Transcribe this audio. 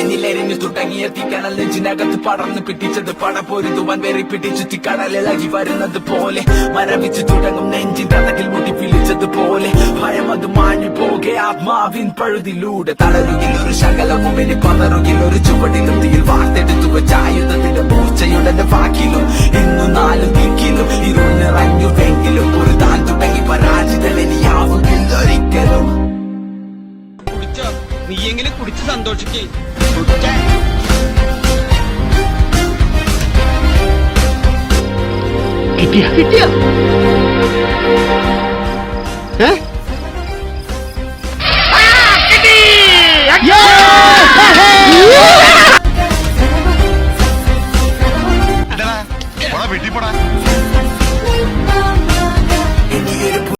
എന്നിലെരിഞ്ഞു തുടങ്ങിയ തീക്കണൽ നെഞ്ചിനകത്ത് പടർന്നു പിടിച്ചത് പടപൊരുതുവാൻ വെറി പിടിച്ചു കടലിളകി വരുന്നത് പോലെ മരവിച്ചു തുടങ്ങും നെഞ്ചിൻ കഥകിൽ മുട്ടി പിടിച്ചതുപോലെ ഭയം അത് മാഞ്ഞു പോകെ ആത്മാവിൻ പഴുതിലൂടെ തളരുകിൽ ഒരു ശകലവും ഇനി പതറുകിൽ ഒരു ചുവടിലും തീയിൽ വാർത്തെടുത്തു വെച്ച ആയുധത്തിന്റെ മൂർച്ചയുടെ വാക്കിലും ഇന്നു നാലു ദിക്കിലും ഇരുൾ നിറഞ്ഞുവെങ്കിലും ഒരു താൻ തുടങ്ങി പരാജിതനിയാവുകില്ല ഒരിക്കലും. നീയെങ്കിലും കുടിച്ച് സന്തോഷിക്കേ. കിട്ടിയ